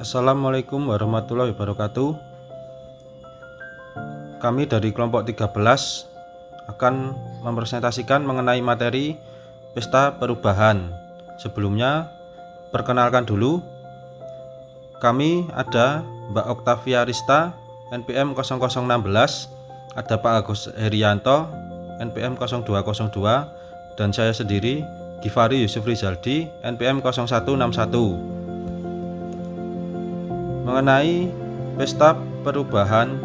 Assalamualaikum warahmatullahi wabarakatuh. Kami dari kelompok 13 akan mempresentasikan mengenai materi pesta perubahan. Sebelumnya, perkenalkan dulu. Kami ada Mbak Oktavia Rista, NPM 0016, ada Pak Agus Herianto, NPM 0202, dan saya sendiri, Givari Yusuf Rizaldi, NPM 0161. Mengenai pesta perubahan,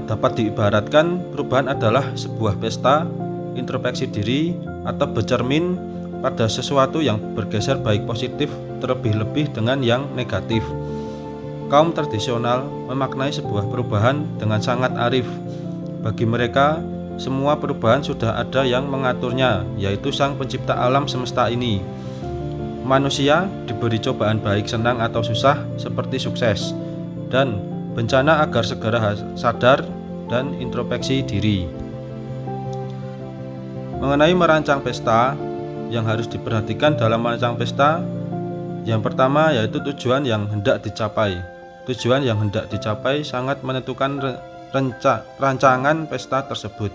dapat diibaratkan perubahan adalah sebuah pesta introspeksi diri atau bercermin pada sesuatu yang bergeser baik positif terlebih-lebih dengan yang negatif. Kaum tradisional memaknai sebuah perubahan dengan sangat arif. Bagi mereka, semua perubahan sudah ada yang mengaturnya, yaitu Sang Pencipta alam semesta ini. Manusia diberi cobaan baik senang atau susah seperti sukses dan bencana agar segera sadar dan introspeksi diri. Mengenai merancang pesta, yang harus diperhatikan dalam merancang pesta, yang pertama yaitu tujuan yang hendak dicapai. Tujuan yang hendak dicapai sangat menentukan rancangan pesta tersebut.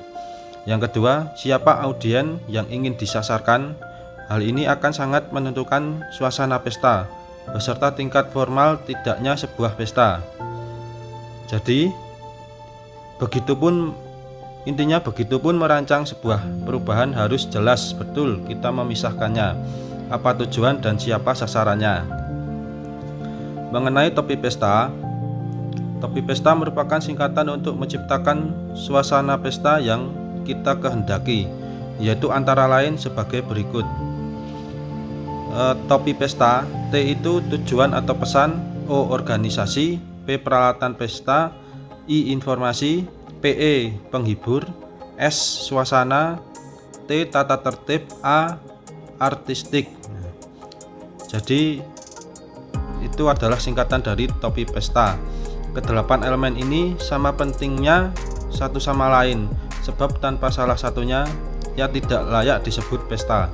Yang kedua, siapa audien yang ingin disasarkan. Hal ini akan sangat menentukan suasana pesta, beserta tingkat formal tidaknya sebuah pesta. Jadi, begitupun merancang sebuah perubahan harus jelas betul kita memisahkannya, apa tujuan dan siapa sasarannya. Mengenai topi pesta merupakan singkatan untuk menciptakan suasana pesta yang kita kehendaki, yaitu antara lain sebagai berikut. Topi pesta, T itu tujuan atau pesan, O organisasi, P peralatan pesta, I informasi, PE penghibur, S suasana, T tata tertib, A artistik. Jadi itu adalah singkatan dari topi pesta. Kedelapan elemen ini sama pentingnya satu sama lain, sebab tanpa salah satunya ya tidak layak disebut pesta.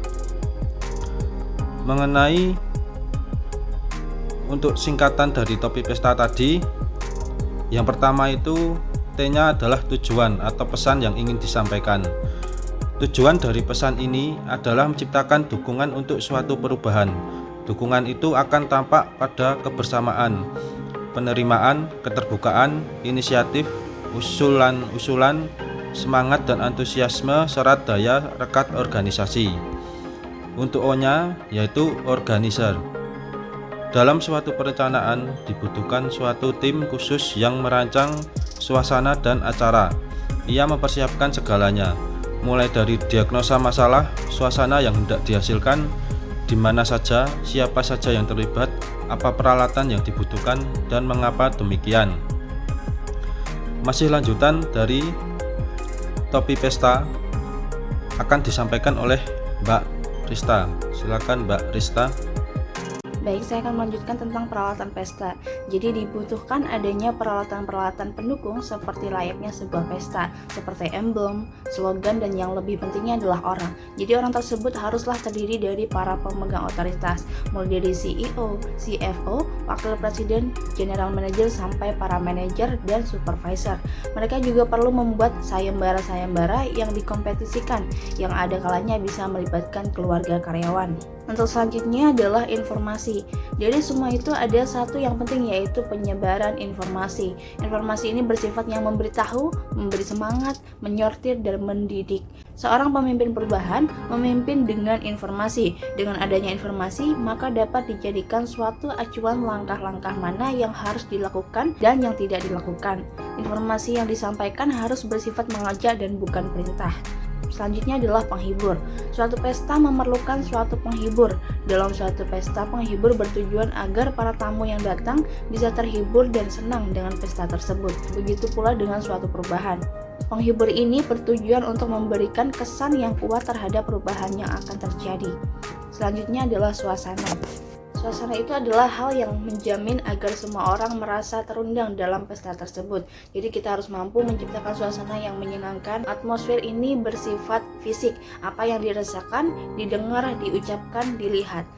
Mengenai untuk singkatan dari topi pesta tadi, yang pertama itu T-nya adalah tujuan atau pesan yang ingin disampaikan. Tujuan dari pesan ini adalah menciptakan dukungan untuk suatu perubahan. Dukungan itu akan tampak pada kebersamaan, penerimaan, keterbukaan, inisiatif, usulan, semangat dan antusiasme serta daya rekat organisasi. Untuk O-nya yaitu organizer. Dalam suatu perencanaan dibutuhkan suatu tim khusus yang merancang suasana dan acara. Ia mempersiapkan segalanya, mulai dari diagnosa masalah, suasana yang hendak dihasilkan, di mana saja, siapa saja yang terlibat, apa peralatan yang dibutuhkan, dan mengapa demikian. Masih lanjutan dari topi pesta akan disampaikan oleh Mbak Rista. Silakan Mbak Rista. Baik, saya akan melanjutkan tentang peralatan pesta. Jadi dibutuhkan adanya peralatan-peralatan pendukung seperti layaknya sebuah pesta, seperti emblem, slogan, dan yang lebih pentingnya adalah orang. Jadi orang tersebut haruslah terdiri dari para pemegang otoritas, mulai dari CEO, CFO, wakil presiden, general manager, sampai para manajer dan supervisor. Mereka juga perlu membuat sayembara-sayembara yang dikompetisikan, yang ada kalanya bisa melibatkan keluarga karyawan. Untuk selanjutnya adalah informasi. Dari semua itu ada satu yang penting, yaitu penyebaran informasi. Informasi ini bersifat yang memberitahu, memberi semangat, menyortir, dan mendidik. Seorang pemimpin perubahan memimpin dengan informasi. Dengan adanya informasi, maka dapat dijadikan suatu acuan langkah-langkah mana yang harus dilakukan dan yang tidak dilakukan. Informasi yang disampaikan harus bersifat mengajak dan bukan perintah. Selanjutnya adalah penghibur. Suatu pesta memerlukan suatu penghibur. Dalam suatu pesta, penghibur bertujuan agar para tamu yang datang bisa terhibur dan senang dengan pesta tersebut. Begitu pula dengan suatu perubahan. Penghibur ini bertujuan untuk memberikan kesan yang kuat terhadap perubahan yang akan terjadi. Selanjutnya adalah suasana. Suasana itu adalah hal yang menjamin agar semua orang merasa terundang dalam pesta tersebut. Jadi kita harus mampu menciptakan suasana yang menyenangkan. Atmosfer ini bersifat fisik, apa yang dirasakan, didengar, diucapkan, dilihat.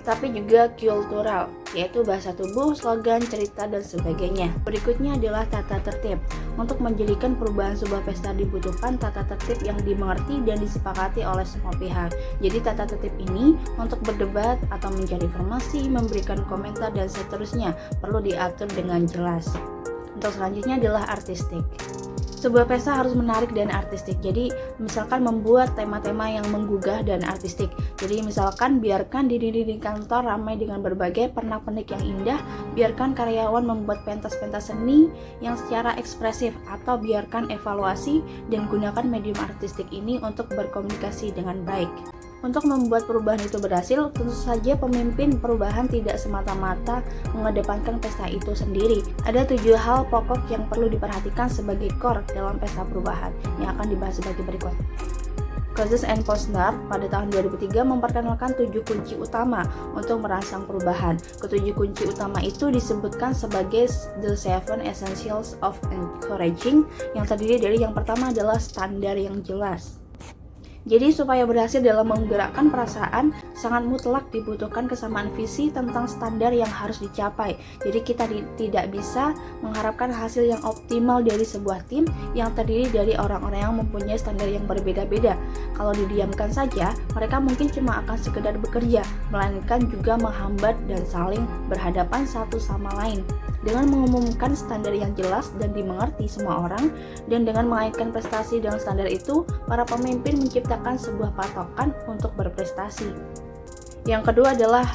tapi juga kultural, yaitu bahasa tubuh, slogan, cerita, dan sebagainya. Berikutnya adalah tata tertib. Untuk menjadikan perubahan sebuah pesta dibutuhkan tata tertib yang dimengerti dan disepakati oleh semua pihak. Jadi tata tertib ini untuk berdebat atau mencari informasi, memberikan komentar, dan seterusnya perlu diatur dengan jelas. Untuk selanjutnya adalah artistik. Sebuah pesta harus menarik dan artistik. Jadi misalkan membuat tema-tema yang menggugah dan artistik. Jadi misalkan biarkan dinding-dinding kantor ramai dengan berbagai pernak-pernik yang indah, biarkan karyawan membuat pentas-pentas seni yang secara ekspresif, atau biarkan evaluasi dan gunakan medium artistik ini untuk berkomunikasi dengan baik. Untuk membuat perubahan itu berhasil, tentu saja pemimpin perubahan tidak semata-mata mengedepankan pesta itu sendiri. Ada 7 hal pokok yang perlu diperhatikan sebagai core dalam pesta perubahan yang akan dibahas sebagai berikut. Coates and Posner pada tahun 2003 memperkenalkan 7 kunci utama untuk merangsang perubahan. Ketujuh kunci utama itu disebutkan sebagai The 7 Essentials of Encouraging, yang terdiri dari yang pertama adalah standar yang jelas. Jadi supaya berhasil dalam menggerakkan perasaan, sangat mutlak dibutuhkan kesamaan visi tentang standar yang harus dicapai. Jadi kita tidak bisa mengharapkan hasil yang optimal dari sebuah tim yang terdiri dari orang-orang yang mempunyai standar yang berbeda-beda. Kalau didiamkan saja, mereka mungkin cuma akan sekedar bekerja, melainkan juga menghambat dan saling berhadapan satu sama lain. Dengan mengumumkan standar yang jelas dan dimengerti semua orang, dan dengan mengaitkan prestasi dengan standar itu, para pemimpin menciptakan sebuah patokan untuk berprestasi. Yang kedua adalah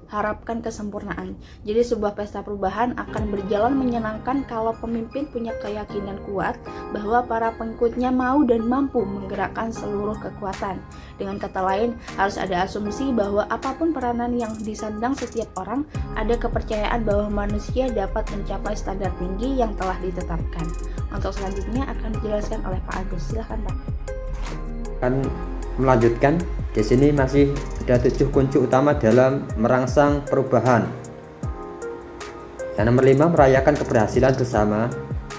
harapkan kesempurnaan. Jadi sebuah pesta perubahan akan berjalan menyenangkan kalau pemimpin punya keyakinan kuat bahwa para pengikutnya mau dan mampu menggerakkan seluruh kekuatan. Dengan kata lain, harus ada asumsi bahwa apapun peranan yang disandang setiap orang, ada kepercayaan bahwa manusia dapat mencapai standar tinggi yang telah ditetapkan. Untuk selanjutnya akan dijelaskan oleh Pak Agus. Silakan Pak. Akan melanjutkan. Di sini masih ada 7 kunci utama dalam merangsang perubahan. Yang nomor 5, merayakan keberhasilan bersama.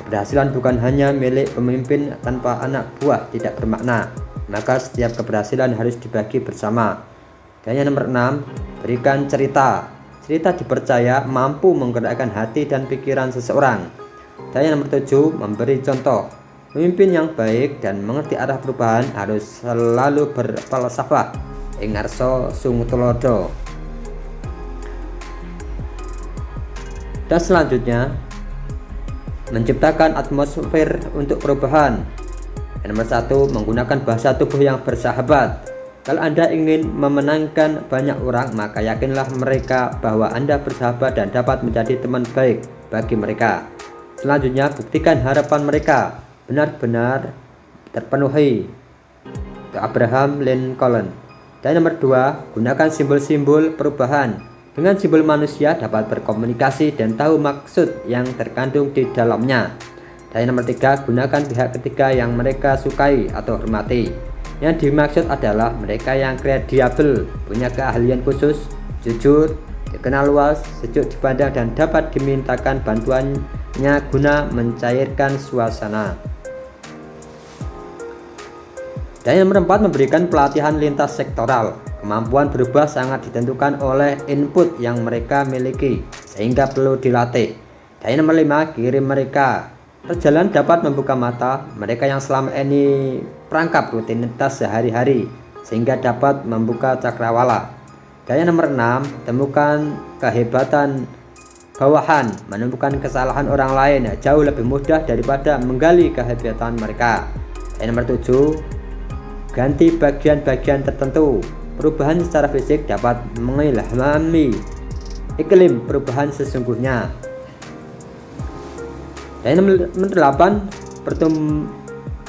Keberhasilan bukan hanya milik pemimpin, tanpa anak buah tidak bermakna. Maka setiap keberhasilan harus dibagi bersama. Dan yang nomor 6, berikan cerita. Cerita dipercaya mampu menggerakkan hati dan pikiran seseorang. Dan yang nomor 7, memberi contoh. Pemimpin yang baik dan mengerti arah perubahan harus selalu berfalsafah. Ing ngarsa sung tulodo. Dan selanjutnya, menciptakan atmosfer untuk perubahan. Yang nomor 1, menggunakan bahasa tubuh yang bersahabat. Kalau Anda ingin memenangkan banyak orang, maka yakinlah mereka bahwa Anda bersahabat dan dapat menjadi teman baik bagi mereka. Selanjutnya, buktikan harapan mereka benar-benar terpenuhi. Abraham Lincoln. Dan nomor 2, gunakan simbol-simbol perubahan. Dengan simbol manusia dapat berkomunikasi dan tahu maksud yang terkandung di dalamnya. Dan nomor 3, gunakan pihak ketiga yang mereka sukai atau hormati. Yang dimaksud adalah mereka yang kredibel, punya keahlian khusus, jujur, dikenal luas, sejuk dipandang, dan dapat dimintakan bantuannya guna mencairkan suasana. Dan yang nomor 4, memberikan pelatihan lintas sektoral. Kemampuan berubah sangat ditentukan oleh input yang mereka miliki, sehingga perlu dilatih. Dan yang nomor 5, kirim mereka. Perjalanan dapat membuka mata mereka yang selama ini perangkap rutinitas sehari-hari, sehingga dapat membuka cakrawala. Dan yang nomor 6, temukan kehebatan bawahan. Menemukan kesalahan orang lain jauh lebih mudah daripada menggali kehebatan mereka. Dan nomor 7, ganti bagian-bagian tertentu. Perubahan secara fisik dapat mengilhami iklim perubahan sesungguhnya. Dan nomor 8,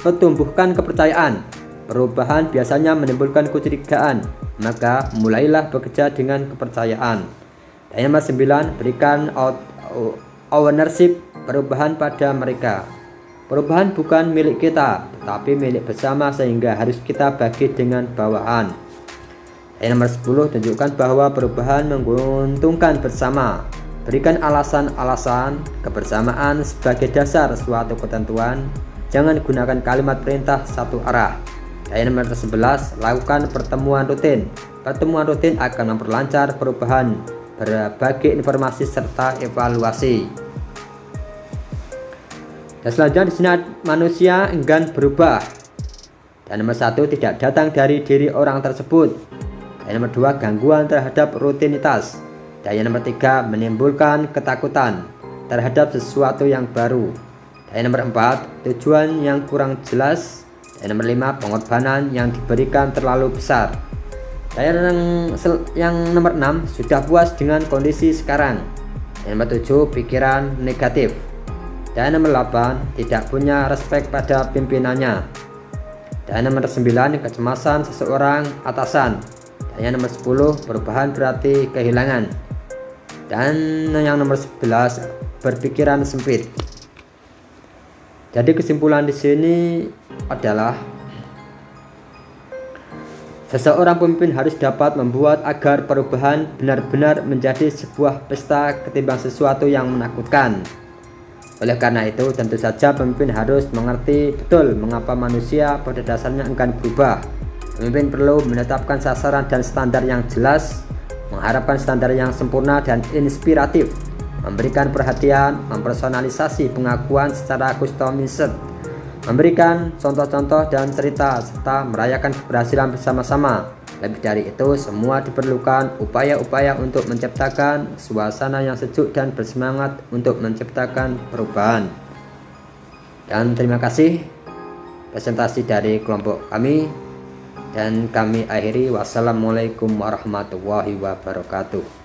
pertumbuhkan kepercayaan. Perubahan biasanya menimbulkan kecurigaan, maka mulailah bekerja dengan kepercayaan. Dan nomor 9, berikan ownership perubahan pada mereka. Perubahan bukan milik kita, tetapi milik bersama, sehingga harus kita bagi dengan bawahan. Yang nomor 10, tunjukkan bahwa perubahan menguntungkan bersama. Berikan alasan-alasan kebersamaan sebagai dasar suatu ketentuan. Jangan gunakan kalimat perintah satu arah. Yang nomor 11, lakukan pertemuan rutin. Pertemuan rutin akan memperlancar perubahan, berbagi informasi serta evaluasi. Dan selanjutnya di sini manusia enggan berubah. Dan nomor 1, tidak datang dari diri orang tersebut. Dan nomor 2, gangguan terhadap rutinitas. Dan yang nomor 3, menimbulkan ketakutan terhadap sesuatu yang baru. Dan nomor 4, tujuan yang kurang jelas. Dan nomor 5, pengorbanan yang diberikan terlalu besar. Dan yang nomor 6, sudah puas dengan kondisi sekarang. Dan nomor 7, pikiran negatif. Dan nomor 8, tidak punya respek pada pimpinannya. Dan nomor 9, kecemasan seseorang atasan. Dan yang nomor 10, perubahan berarti kehilangan. Dan yang nomor 11, berpikiran sempit. Jadi kesimpulan di sini adalah seseorang pemimpin harus dapat membuat agar perubahan benar-benar menjadi sebuah pesta ketimbang sesuatu yang menakutkan. Oleh karena itu, tentu saja pemimpin harus mengerti betul mengapa manusia pada dasarnya enggan berubah. Pemimpin perlu menetapkan sasaran dan standar yang jelas, mengharapkan standar yang sempurna dan inspiratif, memberikan perhatian, mempersonalisasi pengakuan secara customized, memberikan contoh-contoh dan cerita, serta merayakan keberhasilan bersama-sama. Lebih dari itu, semua diperlukan upaya-upaya untuk menciptakan suasana yang sejuk dan bersemangat untuk menciptakan perubahan. Dan terima kasih presentasi dari kelompok kami, dan kami akhiri. Wassalamualaikum warahmatullahi wabarakatuh.